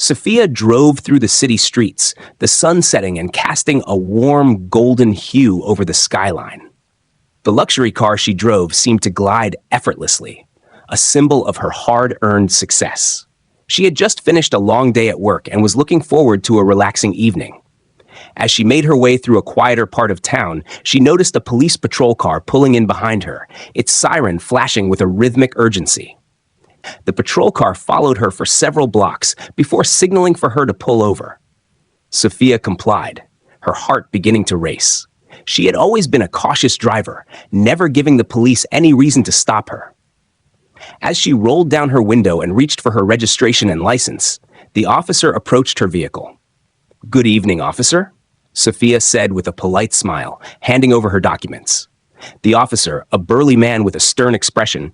Sophia drove through the city streets, the sun setting and casting a warm golden hue over the skyline. The luxury car she drove seemed to glide effortlessly, a symbol of her hard-earned success. She had just finished a long day at work and was looking forward to a relaxing evening. As she made her way through a quieter part of town, she noticed a police patrol car pulling in behind her, its siren flashing with a rhythmic urgency. The patrol car followed her for several blocks before signaling for her to pull over. Sophia complied, her heart beginning to race. She had always been a cautious driver, never giving the police any reason to stop her. As she rolled down her window and reached for her registration and license, the officer approached her vehicle. "Good evening, officer," Sophia said with a polite smile, handing over her documents. The officer, a burly man with a stern expression,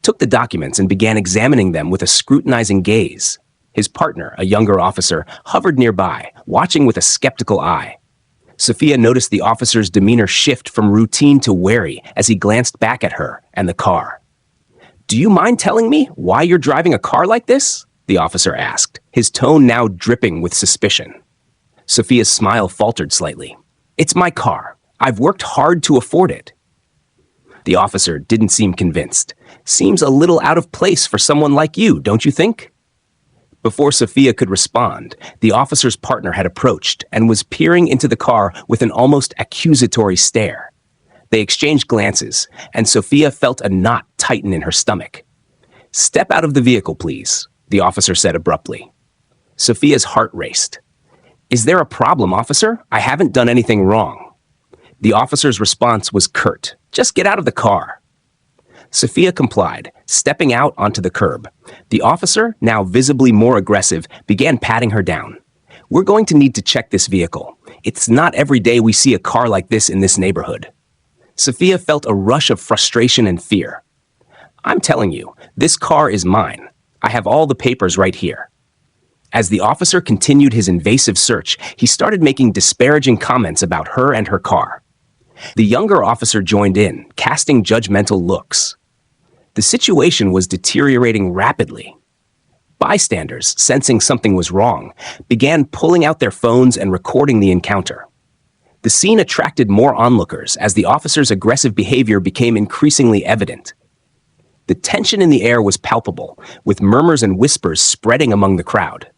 took the documents and began examining them with a scrutinizing gaze. His partner, a younger officer, hovered nearby, watching with a skeptical eye. Sophia noticed the officer's demeanor shift from routine to wary as he glanced back at her and the car. "Do you mind telling me why you're driving a car like this?" the officer asked, his tone now dripping with suspicion. Sophia's smile faltered slightly. "It's my car. I've worked hard to afford it." The officer didn't seem convinced. "Seems a little out of place for someone like you, don't you think?" Before Sophia could respond, the officer's partner had approached and was peering into the car with an almost accusatory stare. They exchanged glances, and Sophia felt a knot tighten in her stomach. "Step out of the vehicle, please," the officer said abruptly. Sophia's heart raced. "Is there a problem, officer? I haven't done anything wrong." The officer's response was curt. "Just get out of the car." Sophia complied, stepping out onto the curb. The officer, now visibly more aggressive, began patting her down. "We're going to need to check this vehicle. It's not every day we see a car like this in this neighborhood." Sophia felt a rush of frustration and fear. "I'm telling you, this car is mine. I have all the papers right here." As the officer continued his invasive search, he started making disparaging comments about her and her car. The younger officer joined in, casting judgmental looks. The situation was deteriorating rapidly. Bystanders, sensing something was wrong, began pulling out their phones and recording the encounter. The scene attracted more onlookers as the officer's aggressive behavior became increasingly evident. The tension in the air was palpable, with murmurs and whispers spreading among the crowd.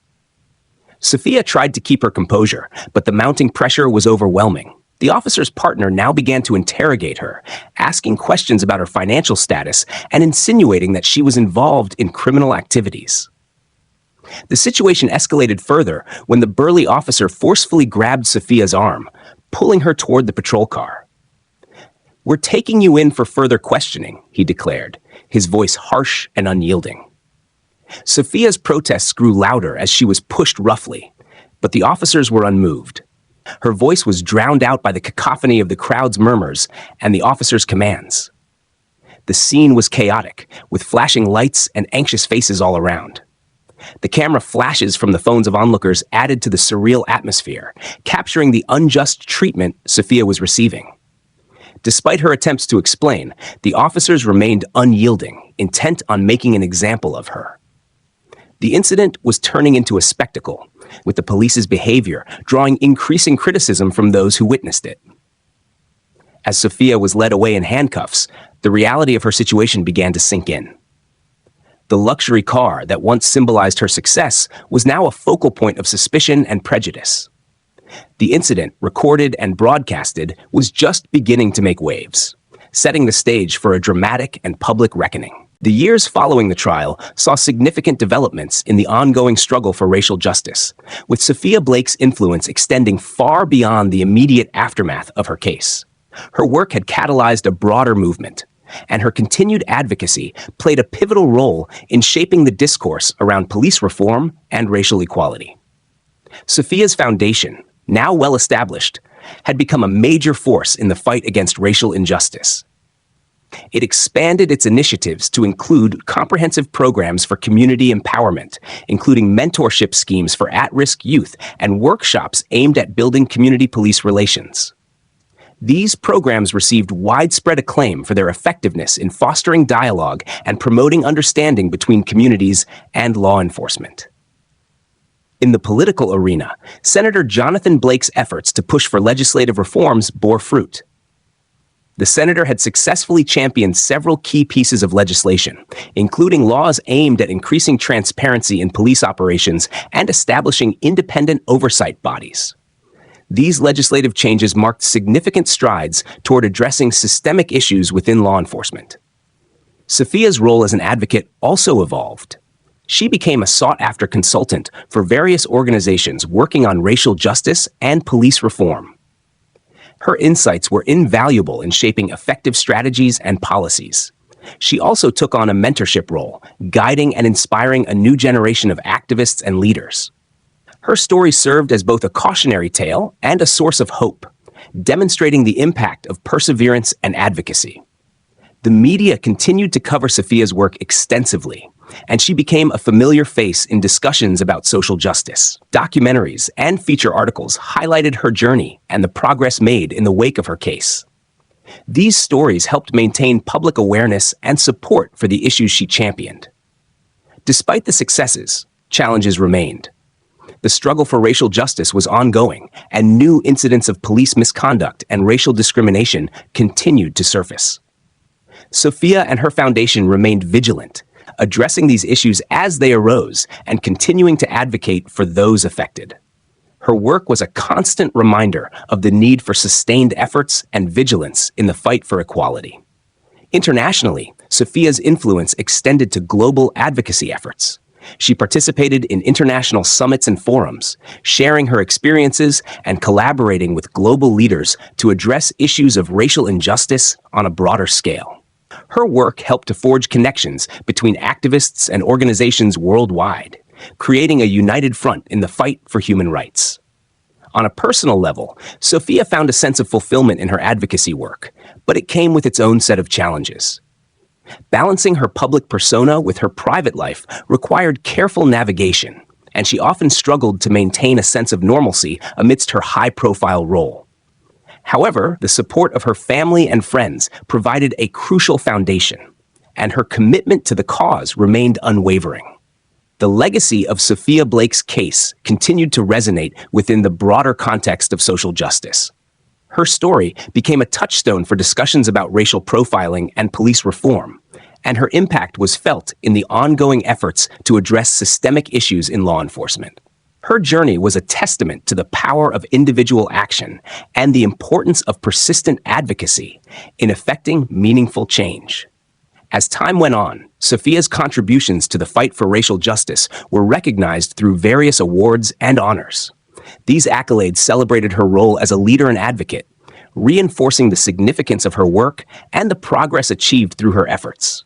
Sophia tried to keep her composure, but the mounting pressure was overwhelming. The officer's partner now began to interrogate her, asking questions about her financial status and insinuating that she was involved in criminal activities. The situation escalated further when the burly officer forcefully grabbed Sophia's arm, pulling her toward the patrol car. "We're taking you in for further questioning," he declared, his voice harsh and unyielding. Sophia's protests grew louder as she was pushed roughly, but the officers were unmoved. Her voice was drowned out by the cacophony of the crowd's murmurs and the officer's commands. The scene was chaotic, with flashing lights and anxious faces all around. The camera flashes from the phones of onlookers added to the surreal atmosphere, capturing the unjust treatment Sophia was receiving. Despite her attempts to explain, the officers remained unyielding, intent on making an example of her. The incident was turning into a spectacle, with the police's behavior drawing increasing criticism from those who witnessed it. As Sophia was led away in handcuffs, the reality of her situation began to sink in. The luxury car that once symbolized her success was now a focal point of suspicion and prejudice. The incident, recorded and broadcasted, was just beginning to make waves, setting the stage for a dramatic and public reckoning. The years following the trial saw significant developments in the ongoing struggle for racial justice, with Sophia Blake's influence extending far beyond the immediate aftermath of her case. Her work had catalyzed a broader movement, and her continued advocacy played a pivotal role in shaping the discourse around police reform and racial equality. Sophia's foundation, now well established, had become a major force in the fight against racial injustice. It expanded its initiatives to include comprehensive programs for community empowerment, including mentorship schemes for at-risk youth and workshops aimed at building community police relations. These programs received widespread acclaim for their effectiveness in fostering dialogue and promoting understanding between communities and law enforcement. In the political arena, Senator Jonathan Blake's efforts to push for legislative reforms bore fruit. The senator had successfully championed several key pieces of legislation, including laws aimed at increasing transparency in police operations and establishing independent oversight bodies. These legislative changes marked significant strides toward addressing systemic issues within law enforcement. Sophia's role as an advocate also evolved. She became a sought-after consultant for various organizations working on racial justice and police reform. Her insights were invaluable in shaping effective strategies and policies. She also took on a mentorship role, guiding and inspiring a new generation of activists and leaders. Her story served as both a cautionary tale and a source of hope, demonstrating the impact of perseverance and advocacy. The media continued to cover Sophia's work extensively, and she became a familiar face in discussions about social justice. Documentaries and feature articles highlighted her journey and the progress made in the wake of her case. These stories helped maintain public awareness and support for the issues she championed. Despite the successes, challenges remained. The struggle for racial justice was ongoing, and new incidents of police misconduct and racial discrimination continued to surface. Sophia and her foundation remained vigilant, addressing these issues as they arose and continuing to advocate for those affected. Her work was a constant reminder of the need for sustained efforts and vigilance in the fight for equality. Internationally, Sophia's influence extended to global advocacy efforts. She participated in international summits and forums, sharing her experiences and collaborating with global leaders to address issues of racial injustice on a broader scale. Her work helped to forge connections between activists and organizations worldwide, creating a united front in the fight for human rights. On a personal level, Sophia found a sense of fulfillment in her advocacy work, but it came with its own set of challenges. Balancing her public persona with her private life required careful navigation, and she often struggled to maintain a sense of normalcy amidst her high-profile role. However, the support of her family and friends provided a crucial foundation, and her commitment to the cause remained unwavering. The legacy of Sophia Blake's case continued to resonate within the broader context of social justice. Her story became a touchstone for discussions about racial profiling and police reform, and her impact was felt in the ongoing efforts to address systemic issues in law enforcement. Her journey was a testament to the power of individual action and the importance of persistent advocacy in effecting meaningful change. As time went on, Sophia's contributions to the fight for racial justice were recognized through various awards and honors. These accolades celebrated her role as a leader and advocate, reinforcing the significance of her work and the progress achieved through her efforts.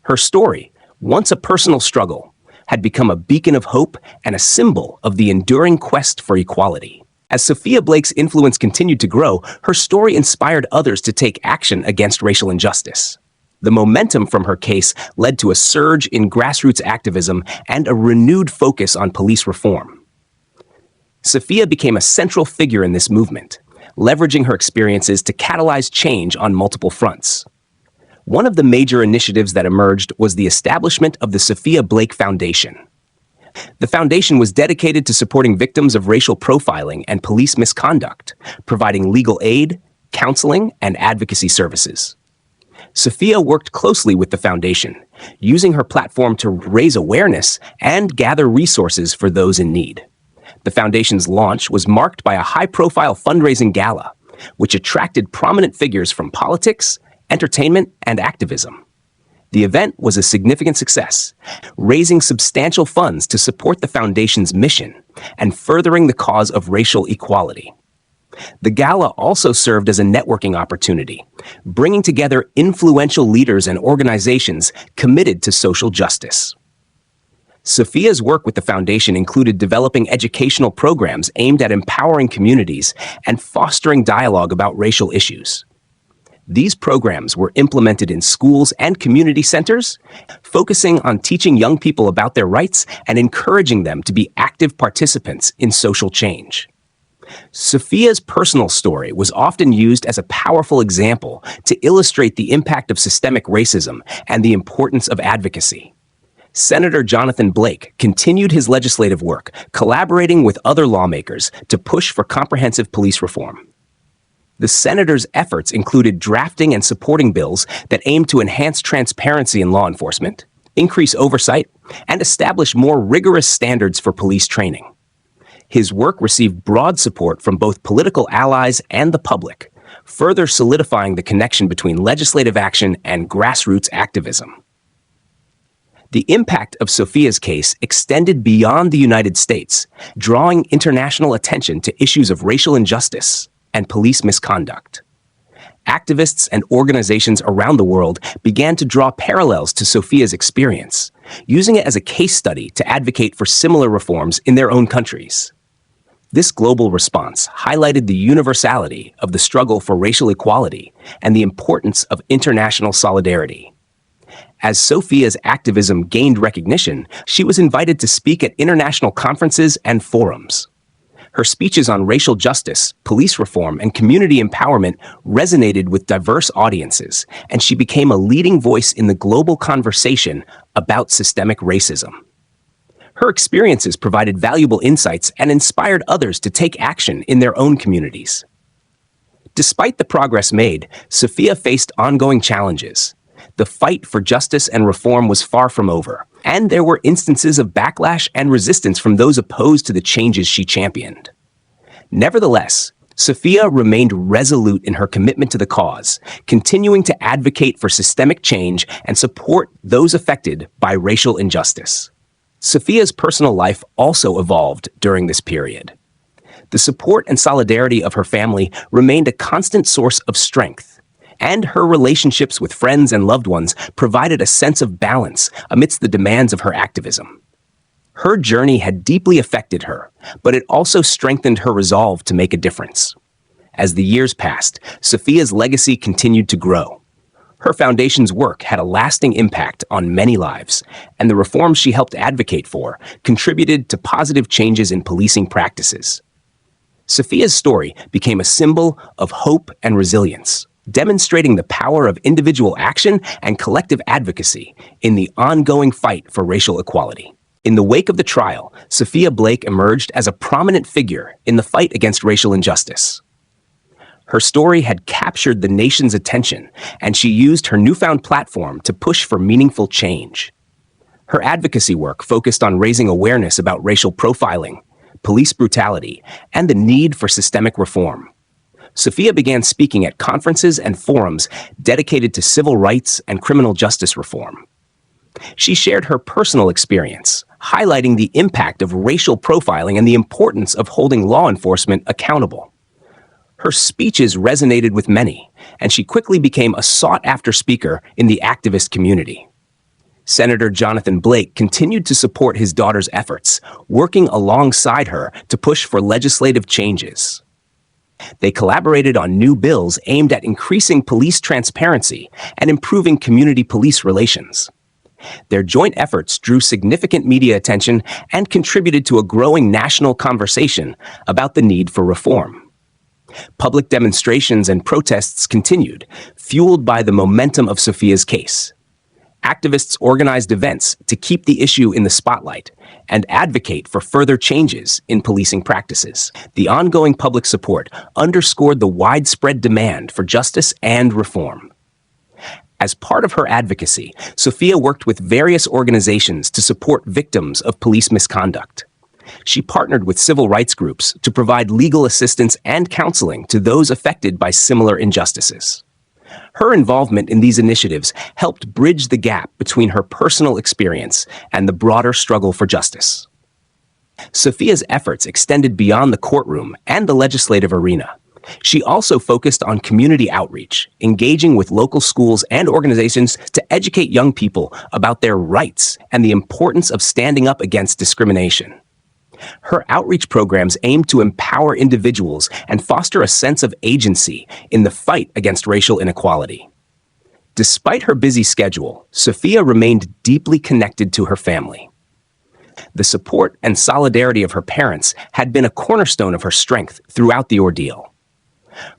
Her story, once a personal struggle, had become a beacon of hope and a symbol of the enduring quest for equality. As Sophia Blake's influence continued to grow, her story inspired others to take action against racial injustice. The momentum from her case led to a surge in grassroots activism and a renewed focus on police reform. Sophia became a central figure in this movement, leveraging her experiences to catalyze change on multiple fronts. One of the major initiatives that emerged was the establishment of the Sophia Blake Foundation. The foundation was dedicated to supporting victims of racial profiling and police misconduct, providing legal aid, counseling, and advocacy services. Sophia worked closely with the foundation, using her platform to raise awareness and gather resources for those in need. The foundation's launch was marked by a high-profile fundraising gala, which attracted prominent figures from politics, entertainment, and activism. The event was a significant success, raising substantial funds to support the foundation's mission and furthering the cause of racial equality. The gala also served as a networking opportunity, bringing together influential leaders and organizations committed to social justice. Sophia's work with the foundation included developing educational programs aimed at empowering communities and fostering dialogue about racial issues. These programs were implemented in schools and community centers, focusing on teaching young people about their rights and encouraging them to be active participants in social change. Sophia's personal story was often used as a powerful example to illustrate the impact of systemic racism and the importance of advocacy. Senator Jonathan Blake continued his legislative work, collaborating with other lawmakers to push for comprehensive police reform. The senator's efforts included drafting and supporting bills that aimed to enhance transparency in law enforcement, increase oversight, and establish more rigorous standards for police training. His work received broad support from both political allies and the public, further solidifying the connection between legislative action and grassroots activism. The impact of Sophia's case extended beyond the United States, drawing international attention to issues of racial injustice and police misconduct. Activists and organizations around the world began to draw parallels to Sophia's experience, using it as a case study to advocate for similar reforms in their own countries. This global response highlighted the universality of the struggle for racial equality and the importance of international solidarity. As Sophia's activism gained recognition, she was invited to speak at international conferences and forums. Her speeches on racial justice, police reform, and community empowerment resonated with diverse audiences, and she became a leading voice in the global conversation about systemic racism. Her experiences provided valuable insights and inspired others to take action in their own communities. Despite the progress made, Sophia faced ongoing challenges. The fight for justice and reform was far from over, and there were instances of backlash and resistance from those opposed to the changes she championed. Nevertheless, Sophia remained resolute in her commitment to the cause, continuing to advocate for systemic change and support those affected by racial injustice. Sophia's personal life also evolved during this period. The support and solidarity of her family remained a constant source of strength, and her relationships with friends and loved ones provided a sense of balance amidst the demands of her activism. Her journey had deeply affected her, but it also strengthened her resolve to make a difference. As the years passed, Sophia's legacy continued to grow. Her foundation's work had a lasting impact on many lives, and the reforms she helped advocate for contributed to positive changes in policing practices. Sophia's story became a symbol of hope and resilience, demonstrating the power of individual action and collective advocacy in the ongoing fight for racial equality. In the wake of the trial, Sophia Blake emerged as a prominent figure in the fight against racial injustice. Her story had captured the nation's attention, and she used her newfound platform to push for meaningful change. Her advocacy work focused on raising awareness about racial profiling, police brutality, and the need for systemic reform. Sophia began speaking at conferences and forums dedicated to civil rights and criminal justice reform. She shared her personal experience, highlighting the impact of racial profiling and the importance of holding law enforcement accountable. Her speeches resonated with many, and she quickly became a sought-after speaker in the activist community. Senator Jonathan Blake continued to support his daughter's efforts, working alongside her to push for legislative changes. They collaborated on new bills aimed at increasing police transparency and improving community police relations. Their joint efforts drew significant media attention and contributed to a growing national conversation about the need for reform. Public demonstrations and protests continued, fueled by the momentum of Sophia's case. Activists organized events to keep the issue in the spotlight and advocate for further changes in policing practices. The ongoing public support underscored the widespread demand for justice and reform. As part of her advocacy, Sophia worked with various organizations to support victims of police misconduct. She partnered with civil rights groups to provide legal assistance and counseling to those affected by similar injustices. Her involvement in these initiatives helped bridge the gap between her personal experience and the broader struggle for justice. Sophia's efforts extended beyond the courtroom and the legislative arena. She also focused on community outreach, engaging with local schools and organizations to educate young people about their rights and the importance of standing up against discrimination. Her outreach programs aim to empower individuals and foster a sense of agency in the fight against racial inequality. Despite her busy schedule, Sophia remained deeply connected to her family. The support and solidarity of her parents had been a cornerstone of her strength throughout the ordeal.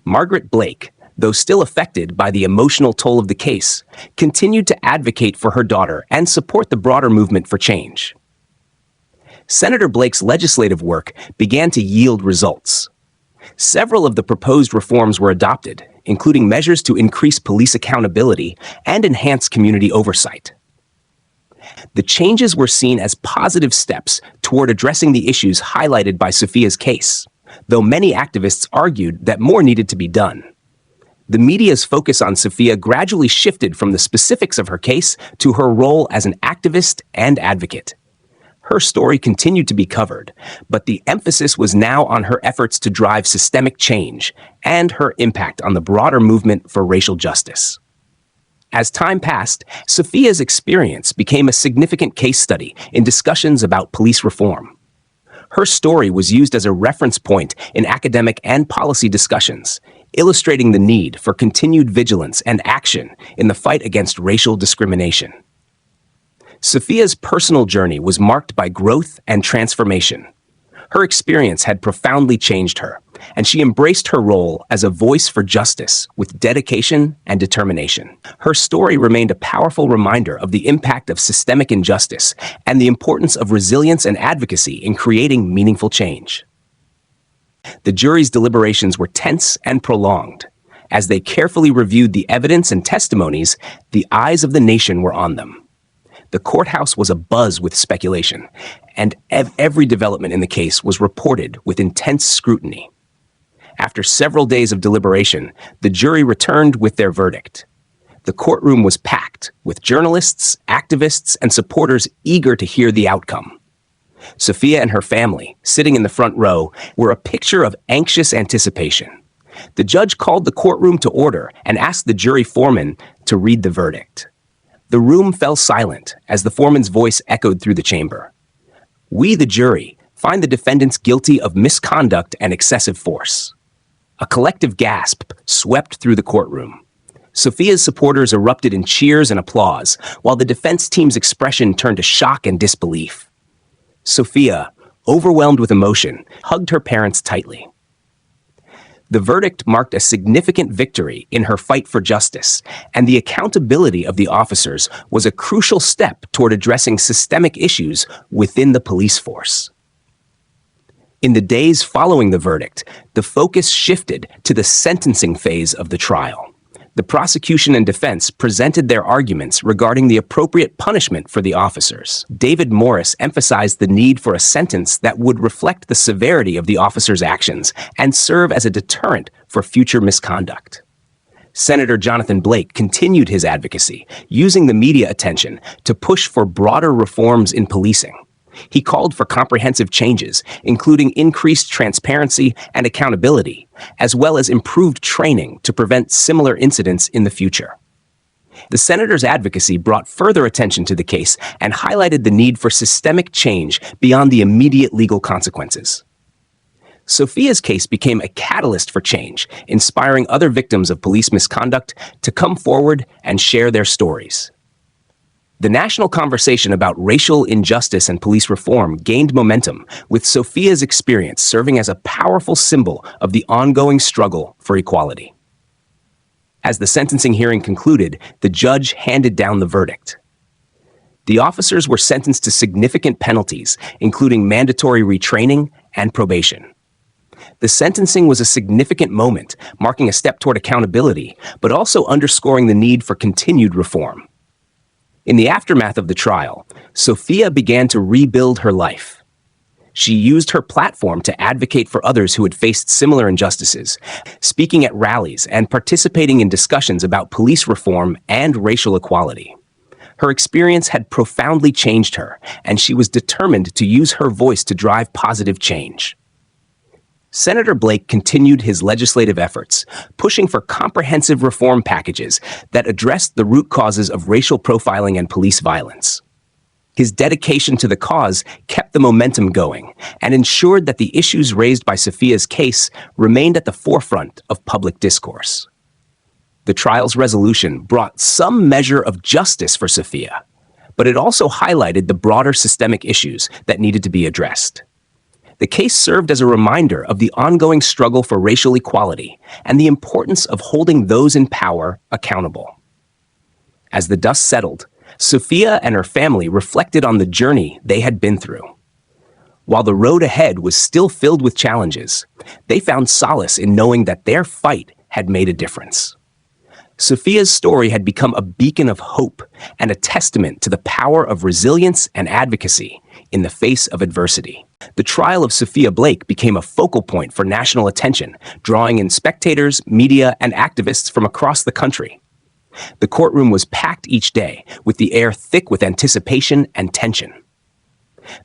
Margaret Blake, though still affected by the emotional toll of the case, continued to advocate for her daughter and support the broader movement for change. Senator Blake's legislative work began to yield results. Several of the proposed reforms were adopted, including measures to increase police accountability and enhance community oversight. The changes were seen as positive steps toward addressing the issues highlighted by Sophia's case, though many activists argued that more needed to be done. The media's focus on Sophia gradually shifted from the specifics of her case to her role as an activist and advocate. Her story continued to be covered, but the emphasis was now on her efforts to drive systemic change and her impact on the broader movement for racial justice. As time passed, Sophia's experience became a significant case study in discussions about police reform. Her story was used as a reference point in academic and policy discussions, illustrating the need for continued vigilance and action in the fight against racial discrimination. Sophia's personal journey was marked by growth and transformation. Her experience had profoundly changed her, and she embraced her role as a voice for justice with dedication and determination. Her story remained a powerful reminder of the impact of systemic injustice and the importance of resilience and advocacy in creating meaningful change. The jury's deliberations were tense and prolonged. As they carefully reviewed the evidence and testimonies, the eyes of the nation were on them. The courthouse was abuzz with speculation, and every development in the case was reported with intense scrutiny. After several days of deliberation, the jury returned with their verdict. The courtroom was packed, with journalists, activists, and supporters eager to hear the outcome. Sophia and her family, sitting in the front row, were a picture of anxious anticipation. The judge called the courtroom to order and asked the jury foreman to read the verdict. The room fell silent as the foreman's voice echoed through the chamber. "We, the jury, find the defendants guilty of misconduct and excessive force." A collective gasp swept through the courtroom. Sophia's supporters erupted in cheers and applause, while the defense team's expression turned to shock and disbelief. Sophia, overwhelmed with emotion, hugged her parents tightly. The verdict marked a significant victory in her fight for justice, and the accountability of the officers was a crucial step toward addressing systemic issues within the police force. In the days following the verdict, the focus shifted to the sentencing phase of the trial. The prosecution and defense presented their arguments regarding the appropriate punishment for the officers. David Morris emphasized the need for a sentence that would reflect the severity of the officers' actions and serve as a deterrent for future misconduct. Senator Jonathan Blake continued his advocacy, using the media attention to push for broader reforms in policing. He called for comprehensive changes, including increased transparency and accountability, as well as improved training to prevent similar incidents in the future. The senator's advocacy brought further attention to the case and highlighted the need for systemic change beyond the immediate legal consequences. Sophia's case became a catalyst for change, inspiring other victims of police misconduct to come forward and share their stories. The national conversation about racial injustice and police reform gained momentum, with Sophia's experience serving as a powerful symbol of the ongoing struggle for equality. As the sentencing hearing concluded, the judge handed down the verdict. The officers were sentenced to significant penalties, including mandatory retraining and probation. The sentencing was a significant moment, marking a step toward accountability, but also underscoring the need for continued reform. In the aftermath of the trial, Sophia began to rebuild her life. She used her platform to advocate for others who had faced similar injustices, speaking at rallies and participating in discussions about police reform and racial equality. Her experience had profoundly changed her, and she was determined to use her voice to drive positive change. Senator Blake continued his legislative efforts, pushing for comprehensive reform packages that addressed the root causes of racial profiling and police violence. His dedication to the cause kept the momentum going and ensured that the issues raised by Sophia's case remained at the forefront of public discourse. The trial's resolution brought some measure of justice for Sophia, but it also highlighted the broader systemic issues that needed to be addressed. The case served as a reminder of the ongoing struggle for racial equality and the importance of holding those in power accountable. As the dust settled, Sophia and her family reflected on the journey they had been through. While the road ahead was still filled with challenges, they found solace in knowing that their fight had made a difference. Sophia's story had become a beacon of hope and a testament to the power of resilience and advocacy in the face of adversity. The trial of Sophia Blake became a focal point for national attention, drawing in spectators, media, and activists from across the country. The courtroom was packed each day, with the air thick with anticipation and tension.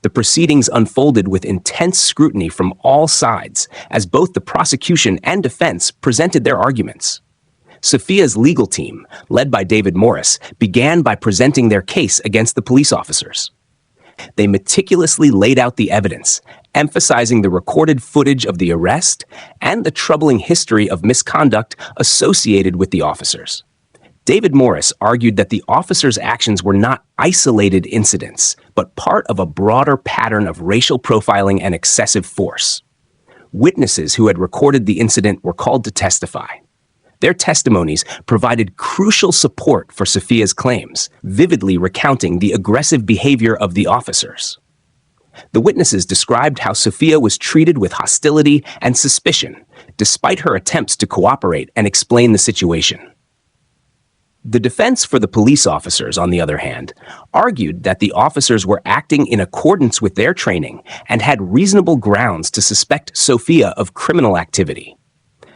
The proceedings unfolded with intense scrutiny from all sides, as both the prosecution and defense presented their arguments. Sophia's legal team, led by David Morris, began by presenting their case against the police officers. They meticulously laid out the evidence, emphasizing the recorded footage of the arrest and the troubling history of misconduct associated with the officers. David Morris argued that the officers' actions were not isolated incidents, but part of a broader pattern of racial profiling and excessive force. Witnesses who had recorded the incident were called to testify. Their testimonies provided crucial support for Sophia's claims, vividly recounting the aggressive behavior of the officers. The witnesses described how Sophia was treated with hostility and suspicion, despite her attempts to cooperate and explain the situation. The defense for the police officers, on the other hand, argued that the officers were acting in accordance with their training and had reasonable grounds to suspect Sophia of criminal activity.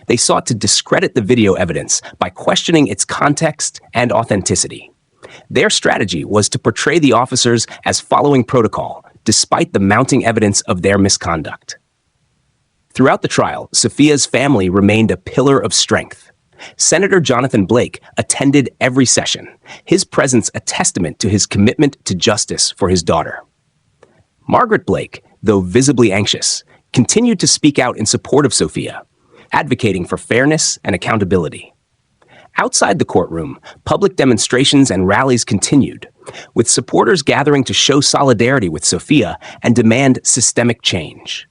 They sought to discredit the video evidence by questioning its context and authenticity. Their strategy was to portray the officers as following protocol, despite the mounting evidence of their misconduct. Throughout the trial, Sophia's family remained a pillar of strength. Senator Jonathan Blake attended every session, his presence a testament to his commitment to justice for his daughter. Margaret Blake, though visibly anxious, continued to speak out in support of Sophia, advocating for fairness and accountability. Outside the courtroom, public demonstrations and rallies continued, with supporters gathering to show solidarity with Sophia and demand systemic change.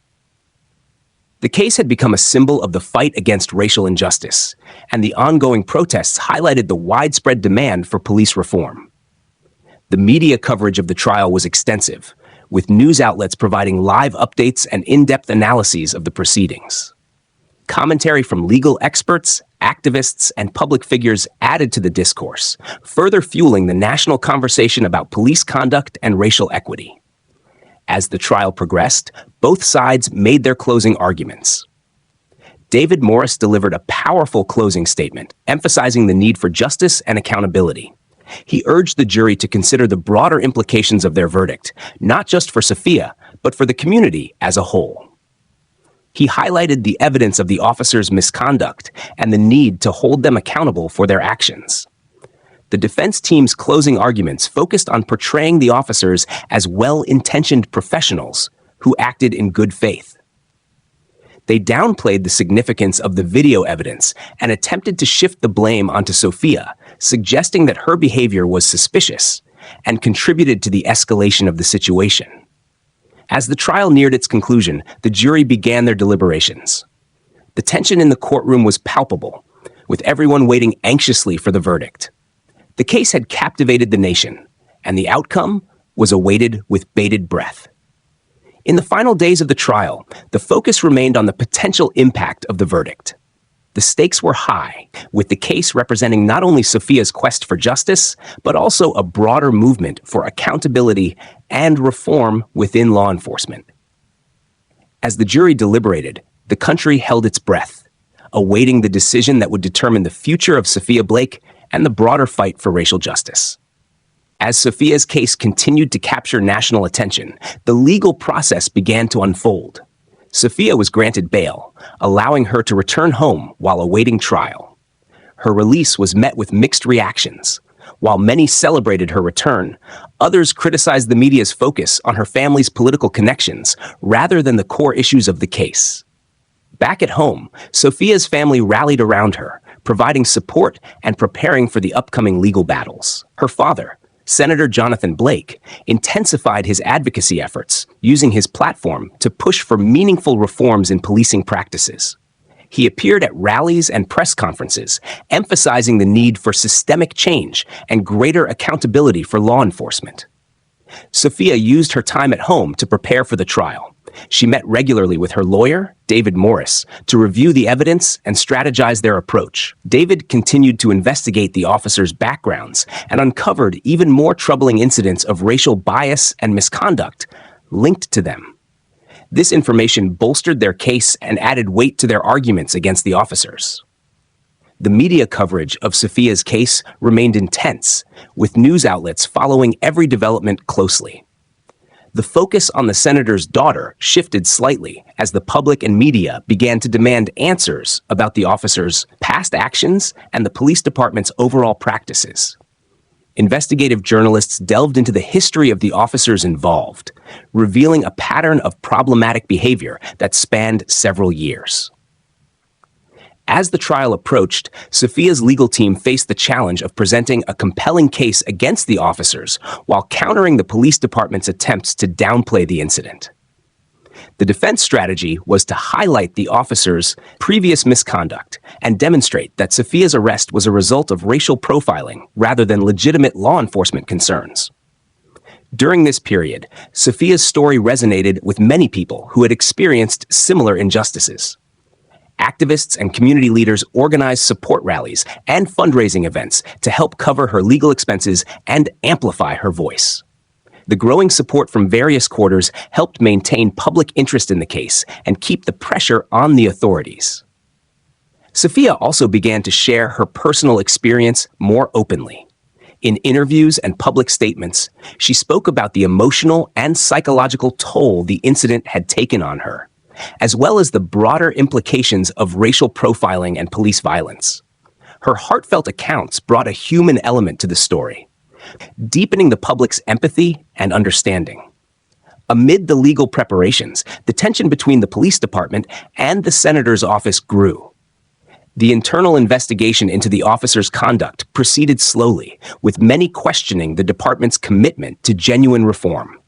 The case had become a symbol of the fight against racial injustice, and the ongoing protests highlighted the widespread demand for police reform. The media coverage of the trial was extensive, with news outlets providing live updates and in-depth analyses of the proceedings. Commentary from legal experts, activists, and public figures added to the discourse, further fueling the national conversation about police conduct and racial equity. As the trial progressed, both sides made their closing arguments. David Morris delivered a powerful closing statement, emphasizing the need for justice and accountability. He urged the jury to consider the broader implications of their verdict, not just for Sophia, but for the community as a whole. He highlighted the evidence of the officers' misconduct and the need to hold them accountable for their actions. The defense team's closing arguments focused on portraying the officers as well-intentioned professionals who acted in good faith. They downplayed the significance of the video evidence and attempted to shift the blame onto Sophia, suggesting that her behavior was suspicious and contributed to the escalation of the situation. As the trial neared its conclusion, the jury began their deliberations. The tension in the courtroom was palpable, with everyone waiting anxiously for the verdict. The case had captivated the nation, and the outcome was awaited with bated breath. In the final days of the trial, the focus remained on the potential impact of the verdict. The stakes were high, with the case representing not only Sophia's quest for justice, but also a broader movement for accountability and reform within law enforcement. As the jury deliberated, the country held its breath, awaiting the decision that would determine the future of Sophia Blake and the broader fight for racial justice. As Sophia's case continued to capture national attention, the legal process began to unfold. Sophia was granted bail, allowing her to return home while awaiting trial. Her release was met with mixed reactions. While many celebrated her return, others criticized the media's focus on her family's political connections rather than the core issues of the case. Back at home, Sophia's family rallied around her, providing support and preparing for the upcoming legal battles. Her father, Senator Jonathan Blake intensified his advocacy efforts, using his platform to push for meaningful reforms in policing practices. He appeared at rallies and press conferences, emphasizing the need for systemic change and greater accountability for law enforcement. Sophia used her time at home to prepare for the trial. She met regularly with her lawyer, David Morris, to review the evidence and strategize their approach. David continued to investigate the officers' backgrounds and uncovered even more troubling incidents of racial bias and misconduct linked to them. This information bolstered their case and added weight to their arguments against the officers. The media coverage of Sophia's case remained intense, with news outlets following every development closely. The focus on the senator's daughter shifted slightly as the public and media began to demand answers about the officers' past actions and the police department's overall practices. Investigative journalists delved into the history of the officers involved, revealing a pattern of problematic behavior that spanned several years. As the trial approached, Sophia's legal team faced the challenge of presenting a compelling case against the officers while countering the police department's attempts to downplay the incident. The defense strategy was to highlight the officers' previous misconduct and demonstrate that Sophia's arrest was a result of racial profiling rather than legitimate law enforcement concerns. During this period, Sophia's story resonated with many people who had experienced similar injustices. Activists and community leaders organized support rallies and fundraising events to help cover her legal expenses and amplify her voice. The growing support from various quarters helped maintain public interest in the case and keep the pressure on the authorities. Sophia also began to share her personal experience more openly. In interviews and public statements, she spoke about the emotional and psychological toll the incident had taken on her, as well as the broader implications of racial profiling and police violence. Her heartfelt accounts brought a human element to the story, deepening the public's empathy and understanding. Amid the legal preparations, the tension between the police department and the senator's office grew. The internal investigation into the officer's conduct proceeded slowly, with many questioning the department's commitment to genuine reform.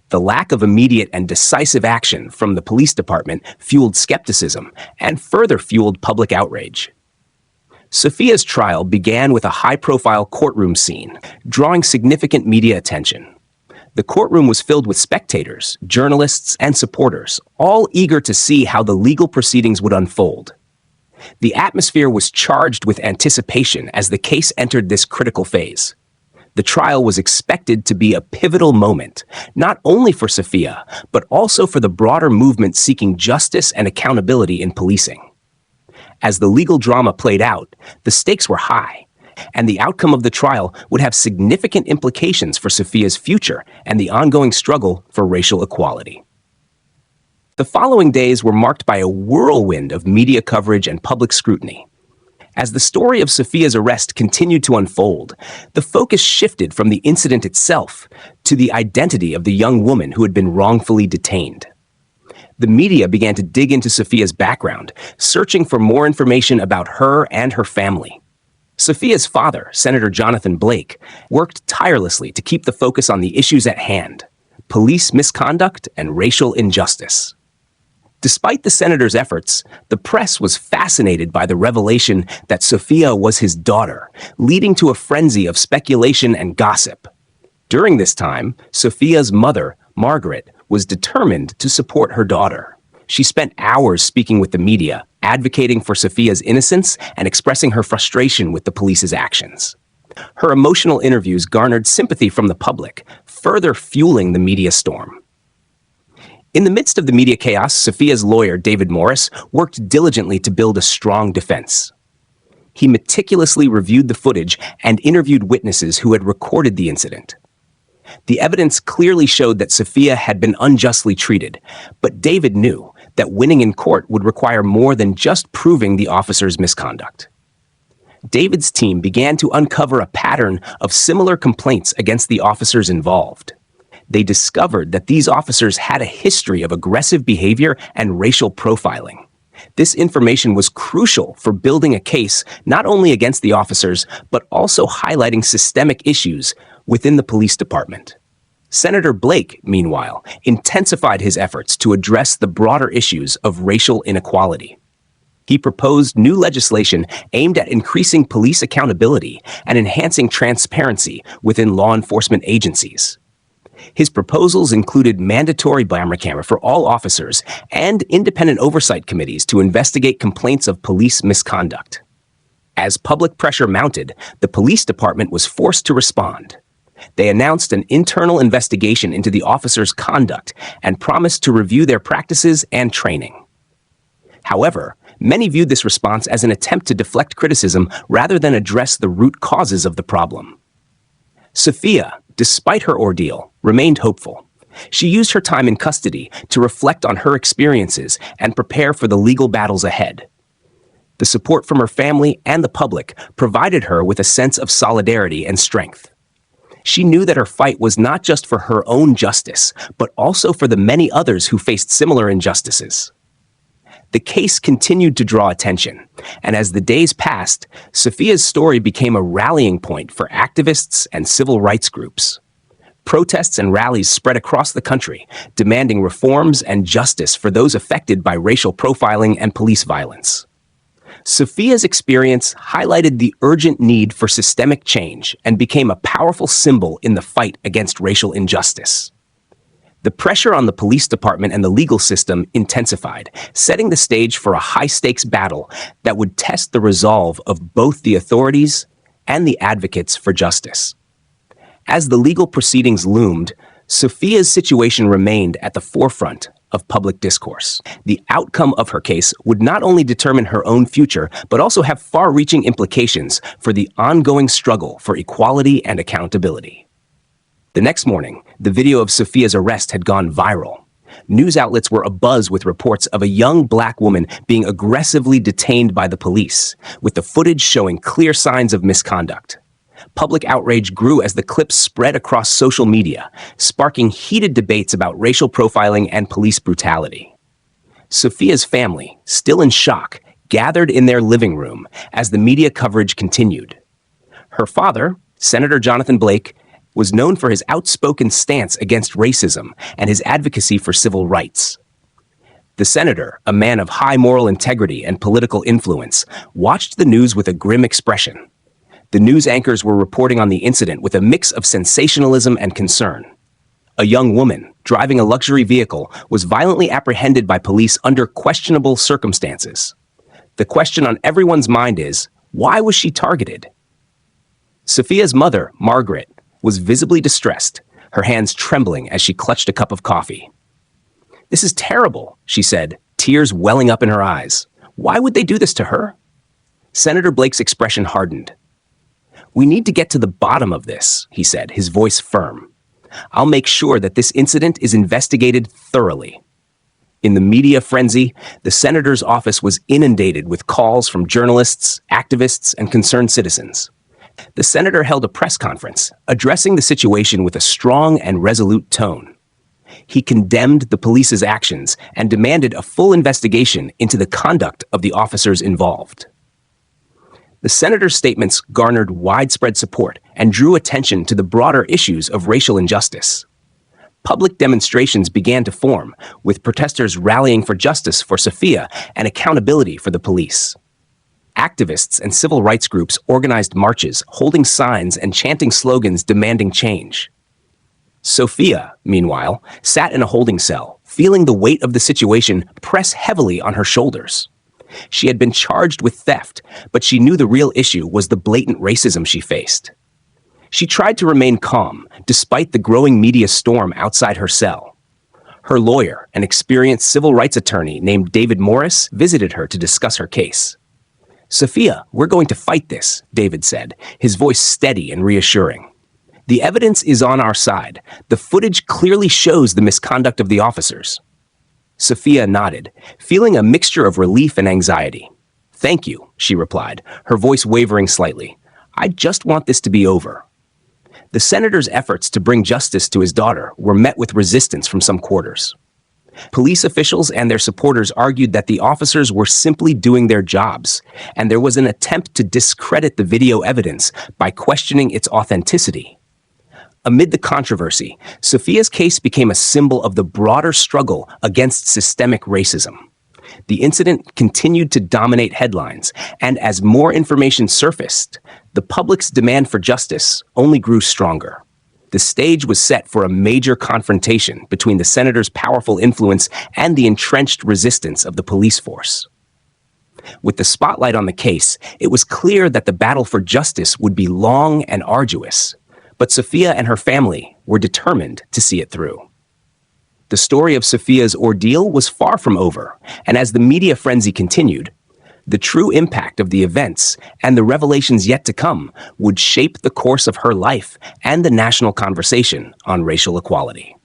The lack of immediate and decisive action from the police department fueled skepticism and further fueled public outrage. Sophia's trial began with a high-profile courtroom scene, drawing significant media attention. The courtroom was filled with spectators, journalists, and supporters, all eager to see how the legal proceedings would unfold. The atmosphere was charged with anticipation as the case entered this critical phase. The trial was expected to be a pivotal moment, not only for Sophia, but also for the broader movement seeking justice and accountability in policing. As the legal drama played out, the stakes were high, and the outcome of the trial would have significant implications for Sophia's future and the ongoing struggle for racial equality. The following days were marked by a whirlwind of media coverage and public scrutiny. As the story of Sophia's arrest continued to unfold, the focus shifted from the incident itself to the identity of the young woman who had been wrongfully detained. The media began to dig into Sophia's background, searching for more information about her and her family. Sophia's father, Senator Jonathan Blake, worked tirelessly to keep the focus on the issues at hand: police misconduct and racial injustice. Despite the senator's efforts, the press was fascinated by the revelation that Sophia was his daughter, leading to a frenzy of speculation and gossip. During this time, Sophia's mother, Margaret, was determined to support her daughter. She spent hours speaking with the media, advocating for Sophia's innocence and expressing her frustration with the police's actions. Her emotional interviews garnered sympathy from the public, further fueling the media storm. In the midst of the media chaos, Sophia's lawyer, David Morris, worked diligently to build a strong defense. He meticulously reviewed the footage and interviewed witnesses who had recorded the incident. The evidence clearly showed that Sophia had been unjustly treated, but David knew that winning in court would require more than just proving the officer's misconduct. David's team began to uncover a pattern of similar complaints against the officers involved. They discovered that these officers had a history of aggressive behavior and racial profiling. This information was crucial for building a case not only against the officers, but also highlighting systemic issues within the police department. Senator Blake, meanwhile, intensified his efforts to address the broader issues of racial inequality. He proposed new legislation aimed at increasing police accountability and enhancing transparency within law enforcement agencies. His proposals included mandatory camera for all officers and independent oversight committees to investigate complaints of police misconduct. As public pressure mounted, the police department was forced to respond. They announced an internal investigation into the officers' conduct and promised to review their practices and training. However, many viewed this response as an attempt to deflect criticism rather than address the root causes of the problem. Sophia, despite her ordeal, remained hopeful. She used her time in custody to reflect on her experiences and prepare for the legal battles ahead. The support from her family and the public provided her with a sense of solidarity and strength. She knew that her fight was not just for her own justice, but also for the many others who faced similar injustices. The case continued to draw attention, and as the days passed, Sophia's story became a rallying point for activists and civil rights groups. Protests and rallies spread across the country, demanding reforms and justice for those affected by racial profiling and police violence. Sophia's experience highlighted the urgent need for systemic change and became a powerful symbol in the fight against racial injustice. The pressure on the police department and the legal system intensified, setting the stage for a high-stakes battle that would test the resolve of both the authorities and the advocates for justice. As the legal proceedings loomed, Sophia's situation remained at the forefront of public discourse. The outcome of her case would not only determine her own future, but also have far-reaching implications for the ongoing struggle for equality and accountability. The next morning, the video of Sophia's arrest had gone viral. News outlets were abuzz with reports of a young black woman being aggressively detained by the police, with the footage showing clear signs of misconduct. Public outrage grew as the clips spread across social media, sparking heated debates about racial profiling and police brutality. Sophia's family, still in shock, gathered in their living room as the media coverage continued. Her father, Senator Jonathan Blake, was known for his outspoken stance against racism and his advocacy for civil rights. The senator, a man of high moral integrity and political influence, watched the news with a grim expression. The news anchors were reporting on the incident with a mix of sensationalism and concern. A young woman, driving a luxury vehicle, was violently apprehended by police under questionable circumstances. The question on everyone's mind is, why was she targeted? Sophia's mother, Margaret, was visibly distressed, her hands trembling as she clutched a cup of coffee. "This is terrible," she said, tears welling up in her eyes. "Why would they do this to her?" Senator Blake's expression hardened. "We need to get to the bottom of this," he said, his voice firm. "I'll make sure that this incident is investigated thoroughly." In the media frenzy, the senator's office was inundated with calls from journalists, activists, and concerned citizens. The senator held a press conference, addressing the situation with a strong and resolute tone. He condemned the police's actions and demanded a full investigation into the conduct of the officers involved. The senator's statements garnered widespread support and drew attention to the broader issues of racial injustice. Public demonstrations began to form, with protesters rallying for justice for Sophia and accountability for the police. Activists and civil rights groups organized marches, holding signs and chanting slogans demanding change. Sophia, meanwhile, sat in a holding cell, feeling the weight of the situation press heavily on her shoulders. She had been charged with theft, but she knew the real issue was the blatant racism she faced. She tried to remain calm, despite the growing media storm outside her cell. Her lawyer, an experienced civil rights attorney named David Morris, visited her to discuss her case. "Sophia, we're going to fight this," David said, his voice steady and reassuring. "The evidence is on our side. The footage clearly shows the misconduct of the officers." Sophia nodded, feeling a mixture of relief and anxiety. "Thank you," she replied, her voice wavering slightly. "I just want this to be over." The senator's efforts to bring justice to his daughter were met with resistance from some quarters. Police officials and their supporters argued that the officers were simply doing their jobs, and there was an attempt to discredit the video evidence by questioning its authenticity. Amid the controversy, Sophia's case became a symbol of the broader struggle against systemic racism. The incident continued to dominate headlines, and as more information surfaced, the public's demand for justice only grew stronger. The stage was set for a major confrontation between the senator's powerful influence and the entrenched resistance of the police force. With the spotlight on the case, it was clear that the battle for justice would be long and arduous, but Sophia and her family were determined to see it through. The story of Sophia's ordeal was far from over, and as the media frenzy continued, the true impact of the events and the revelations yet to come would shape the course of her life and the national conversation on racial equality.